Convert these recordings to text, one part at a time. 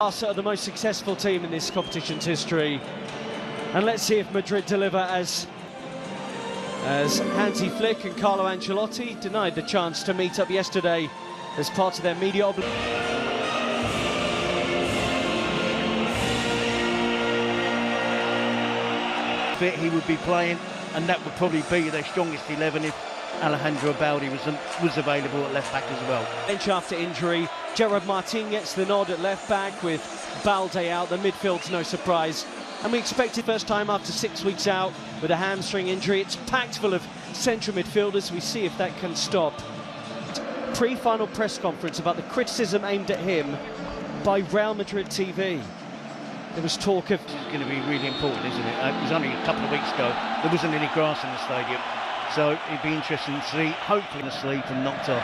BARCELONA are the most successful team in this competition's history, and let's see if Madrid deliver as Hansi Flick and Carlo Ancelotti denied the chance to meet up yesterday as part of their media obligation. He would be playing, and that would probably be their strongest 11 if Alejandro Baldi was available at left back as well. Bench after injury, Gerard Martin gets the nod at left back with Balde out. The midfield's no surprise, and we expected first time after 6 weeks out with a hamstring injury. It's packed full of central midfielders. We see if that can stop. Pre-final press conference about the criticism aimed at him by Real Madrid TV. There was talk of... It's going to be really important, isn't it? It was only a couple of weeks ago. There wasn't any grass in the stadium. So it'd be interesting to see, hopefully asleep and knocked off.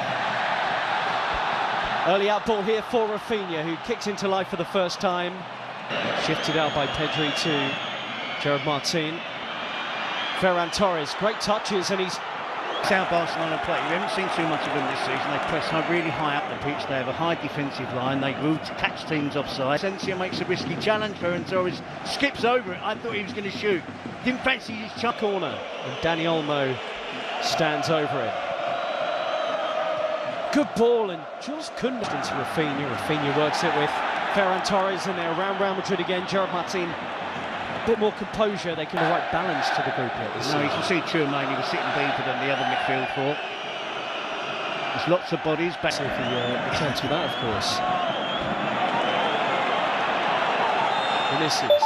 Early out ball here for Rafinha, who kicks into life for the first time. Shifted out by Pedri to Gerard Martin. Ferran Torres, great touches, and he's... It's how Barcelona play. We haven't seen too much of them this season. They press really high up the pitch. They have a high defensive line. They move to catch teams offside. Asensio makes a risky challenge. Ferran Torres skips over it. I thought he was going to shoot. Didn't fancy his chuck corner. And Dani Olmo stands over it. Good ball, and Jules couldn't into Rafinha. Rafinha works it with Ferran Torres, and they're around Real Madrid again. Gerard Martin, a bit more composure. They can have the right balance to the group here this season. You can see Truman, he was sitting deeper than the other midfield four. There's lots of bodies back. See if he returns with that, of course. Vinicius.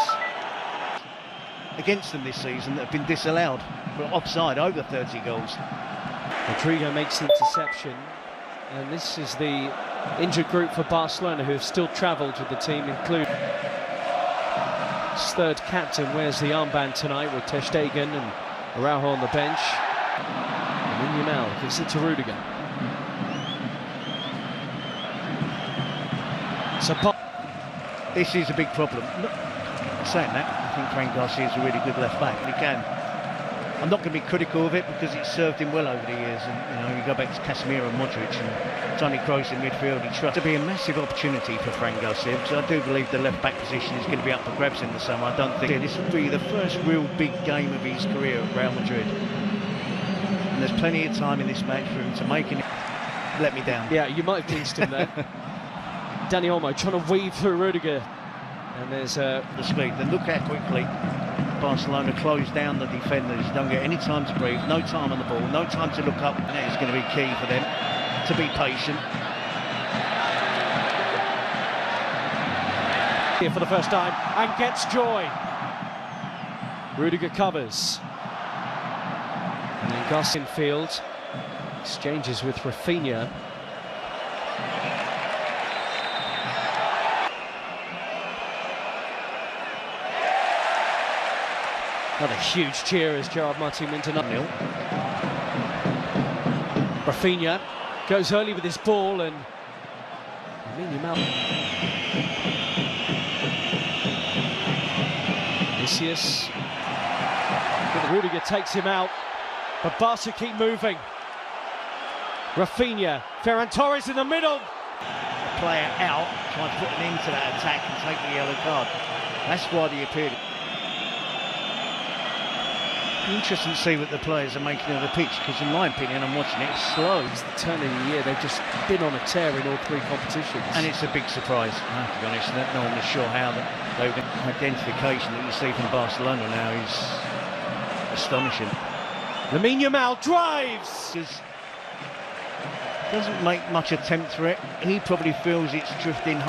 Against them this season that have been disallowed for offside over 30 goals. Rodrigo makes the interception, and this is the injured group for Barcelona who have still travelled with the team, including his third captain wears the armband tonight with Ter Stegen and Araujo on the bench. And Yamal gives it to Rudiger. So this is a big problem. Saying that, I think Fran Garcia is a really good left back, and he can. I'm not going to be critical of it because it's served him well over the years, and you go back to Casemiro and Modric and Toni Kroos in midfield. He trusts to be a massive opportunity for Fran Garcia, because I do believe the left back position is going to be up for grabs in the summer. I don't think this will be the first real big game of his career at Real Madrid, and there's plenty of time in this match for him to make it. Let me down. Yeah, you might have jinxed him there. Dani Olmo trying to weave through Rudiger. And there's the speed. Then look how quickly Barcelona close down the defenders. Don't get any time to breathe, no time on the ball, no time to look up. And that is going to be key for them to be patient. Here for the first time and gets joy. Rudiger covers. And then Garcia in field exchanges with Rafinha. Another huge cheer as Gerard Martin went to 0-0. Rafinha goes early with his ball, and Vinicius. Rudiger takes him out, but Barca keep moving. Rafinha, Ferran Torres in the middle. The player out, trying to put an end to that attack and take the yellow card. That's why he appeared. Interesting to see what the players are making of the pitch, because in my opinion, I'm watching it, it's slow. It's the turn of the year. They've just been on a tear in all three competitions. And it's a big surprise, I have to be honest. No one is sure how the identification that you see from Barcelona now is astonishing. Lamine Yamal drives! Doesn't make much attempt for it. He probably feels it's drifting.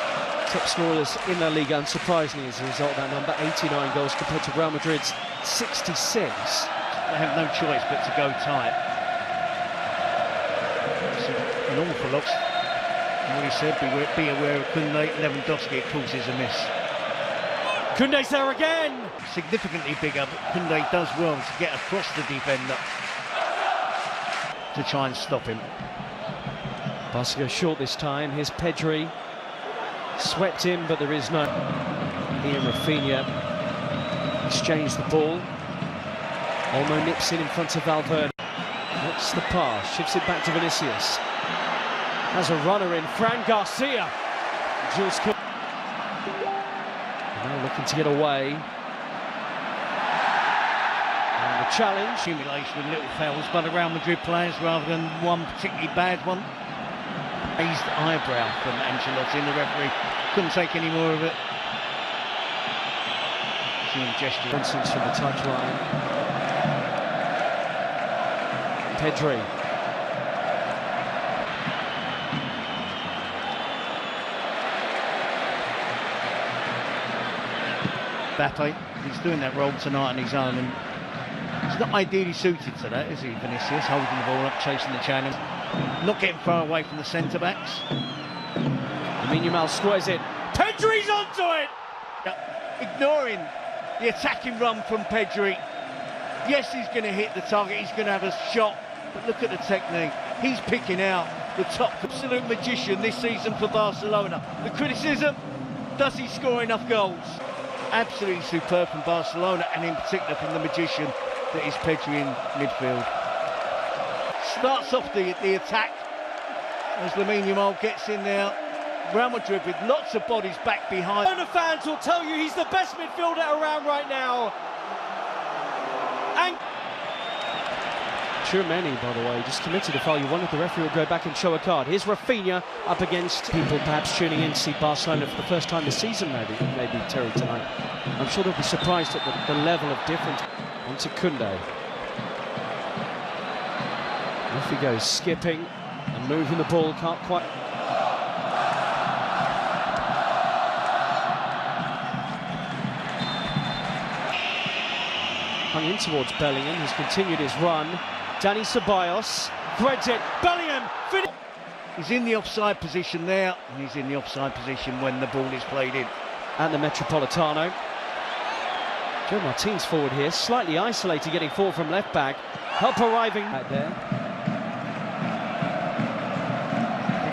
Top scorers in La Liga, unsurprisingly as a result of that number, 89 goals compared to Real Madrid's 66. They have no choice but to go tight. It's an awful lot. What he said, be aware of Koundé. Lewandowski, of course, is a miss. Koundé's there again! Significantly bigger, but Koundé does well to get across the defender to try and stop him. Barca goes short this time. Here's Pedri. Swept in, but there is no. Here Rafinha exchange the ball. Olmo nips in front of Valverde. What's the pass? Shifts it back to Vinicius. Has a runner in, Fran Garcia. Jules Now looking to get away. And the challenge. Accumulation of little fouls by the Real Madrid players rather than one particularly bad one. Raised eyebrow from Ancelotti, and the referee couldn't take any more of it. Seeing gesture. Nonsense from the touchline. Pedri. Mbappe, he's doing that role tonight on his own, and he's not ideally suited to that, is he, Vinicius? Holding the ball up, chasing the channel, not getting far away from the centre-backs. Lamine Yamal squares it. Pedri's onto it! Ignoring the attacking run from Pedri. Yes, he's going to hit the target, he's going to have a shot, but look at the technique. He's picking out the top absolute magician this season for Barcelona. The criticism, does he score enough goals? Absolutely superb from Barcelona, and in particular from the magician that is Pedri in midfield. Starts off the attack as Lamine Yamal gets in there. Real Madrid with lots of bodies back behind. The fans will tell you he's the best midfielder around right now. And Tchouameni, by the way, just committed a foul. You wondered the referee would go back and show a card. Here's Rafinha up against people perhaps tuning in to see Barcelona for the first time this season, maybe Terry, tonight. I'm sure they'll be surprised at the level of difference. On to Koundé. Off he goes, skipping and moving the ball, can't quite. Hung in towards Bellingham, who's continued his run. Dani Ceballos threads it. Bellingham finish. He's in the offside position there, and he's in the offside position when the ball is played in. And the Metropolitano. Joe Martin's forward here, slightly isolated, getting forward from left back. Help arriving back there.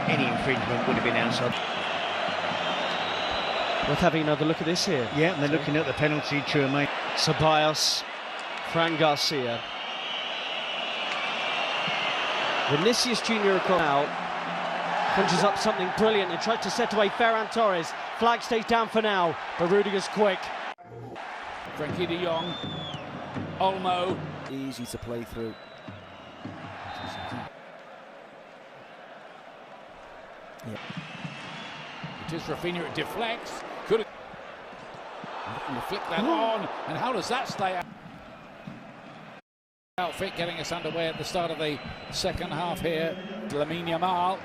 Any infringement would have been outside. Worth having another look at this here. Yeah, and they're looking at the penalty, Tchouameni. Ceballos, Fran Garcia. Vinicius Junior out, punches up something brilliant and tries to set away Ferran Torres. Flag stays down for now, but Rudiger's quick. Frankie de Jong, Olmo. Easy to play through. Yeah. It is Rafinha, it deflects. Could have flick that on, and how does that stay out? Outfit getting us underway at the start of the second half here. Lamine Yamal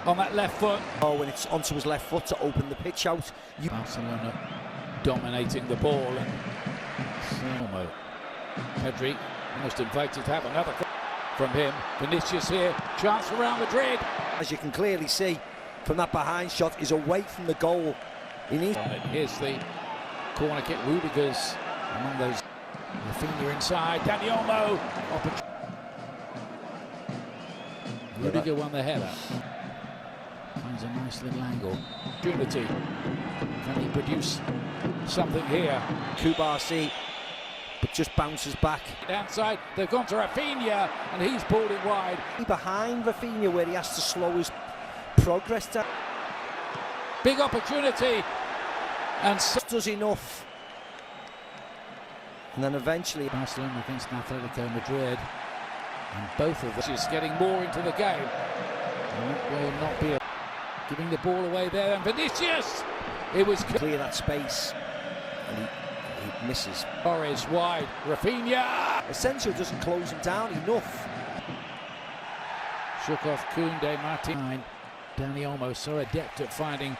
on that left foot. Oh, when it's onto his left foot to open the pitch out. Barcelona dominating the ball, and Olmo. Pedri almost invited to have another from him. Vinicius here, chance for Real Madrid. As you can clearly see from that behind shot, is away from the goal. Here's the corner kick. Rudiger's among those. Rafinha inside. Dani Olmo. Rudiger won the header. Finds a nice little angle. Opportunity. Can he produce something here? Kubarsi, but just bounces back. Outside, they've gone to Rafinha, and he's pulled it wide. Behind Rafinha, where he has to slow his progress down. Big opportunity, and does enough. And then eventually Barcelona against Atletico Madrid, and both of them is getting more into the game. And that will not be giving the ball away there. And Vinicius, it was clear that space, and he misses. Torres wide, Rafinha. Asensio doesn't close him down enough. Shook off Koundé, Martin. Dani Olmo, so adept at finding.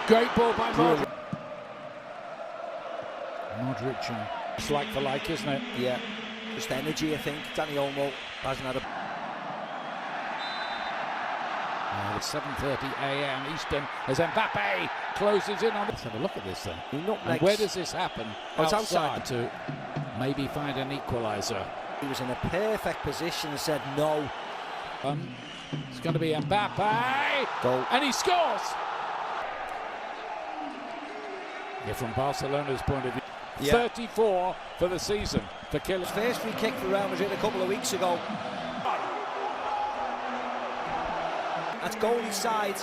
Great ball by Modric. Modric, and it's like for like, isn't it? Yeah, just energy, I think. Dani Olmo hasn't had a. It's 7:30 a.m. Eastern as Mbappe closes in on. Let's have a look at this then. And where does this happen? Oh, it's outside to maybe find an equaliser. He was in a perfect position and said no. It's going to be Mbappe. Goal. And he scores. Yeah, from Barcelona's point of view. Yeah. 34 for the season for Kylian. First free kick for Real Madrid a couple of weeks ago. That's goalie side.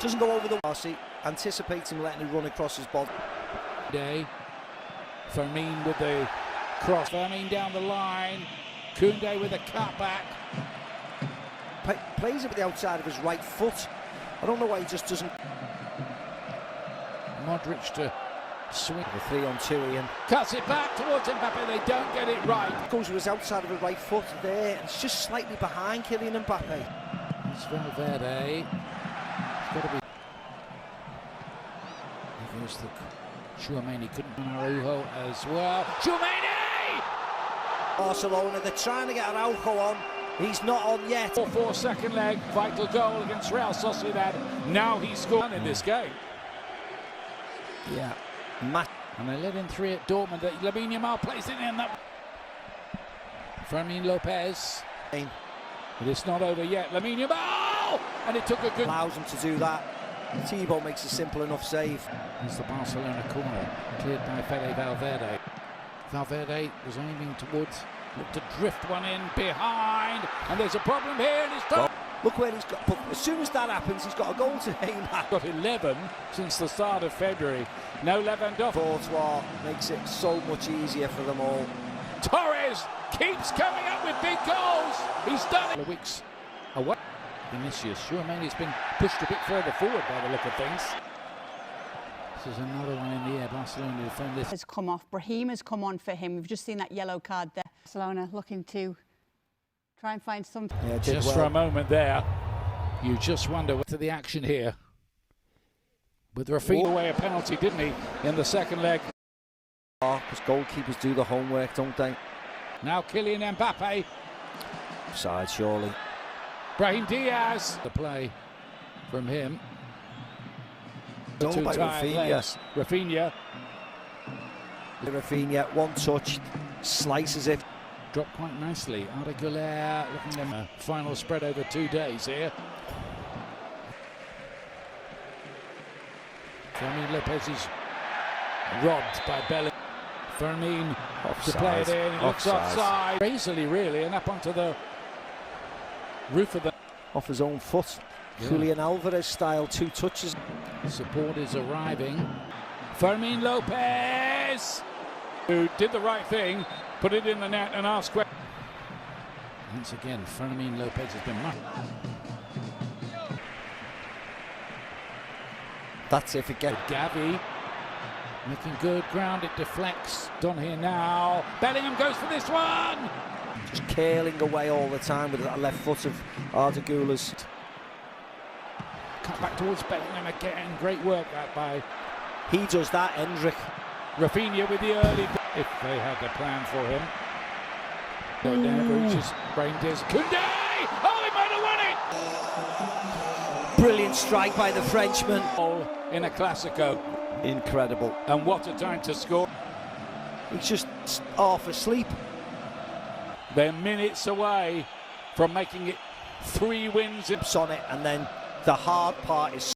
Doesn't go over the Barcy. anticipates him letting him run across his body. Day. Fermin with the cross. Fermin down the line. Koundé with a cutback. Plays it with the outside of his right foot. I don't know why he just doesn't. Modric to swing. The 3-on-2 Ian. Cuts it back towards Mbappe. They don't get it right. Goes with his outside of his right foot there. It's just slightly behind Kylian Mbappe. It's Valverde. It's got to be. Here's the Tchouaméni couldn't. Araujo as well. Tchouaméni! Barcelona, they're trying to get Araujo on. He's not on yet. 4-4 second leg, vital goal against Real Sociedad. Now he's scored in this game. Yeah. And they let in 3 at Dortmund. Lamine Yamal plays it in. Fermin Lopez. But it's not over yet. Lamine Yamal! And it took a good... Allows him to do that. Thibaut makes a simple enough save. It's the Barcelona corner, cleared by Fede Valverde. Valverde was aiming towards, looked to drift one in behind, and there's a problem here, and it's done. Look where he's got, but as soon as that happens, he's got a goal to aim at. Got 11 since the start of February. No Lewandowski. Courtois makes it so much easier for them all. Torres keeps coming up with big goals. He's done it. Weeks away. Vinicius, Tchouaméni's been pushed a bit further forward by the look of things. This is another one in the air. Barcelona defend this. Has come off. Brahim has come on for him. We've just seen that yellow card there. Barcelona looking to try and find something. Yeah, just for a moment there, you just wonder what's the action here. With Rafinha away a penalty, didn't he, in the second leg? Because goalkeepers do the homework, don't they? Now Kylian Mbappe. Offside, surely. Brahim Diaz. The play from him. Done by Rafinha. Rafinha. Rafinha, one touch, slices it. Dropped quite nicely. Arda Güler looking at a final spread over 2 days here. Fermin Lopez is robbed by Bellingham. Fermin to play it in. He looks offside. Crazily, really, and up onto the roof of the... Off his own foot. Yeah. Julian Alvarez style, 2 touches. Support is arriving. Fermin Lopez, who did the right thing, put it in the net and asked questions. Once again, Fermin Lopez has been marked. That's if it gets. Gavi making good ground, it deflects. Done here now. Bellingham goes for this one. Just curling away all the time with that left foot of Arda Güler's. Cut back towards Bellingham again. Great work that by. He does that, Hendrick. Rafinha with the early. If they had a plan for him. Go down, reaches Brahim Diaz. Koundé! Oh, he might have won it! Brilliant strike by the Frenchman. In a Classico. Incredible. And what a time to score. He's just half asleep. They're minutes away from making it 3 wins. On it, and then the hard part is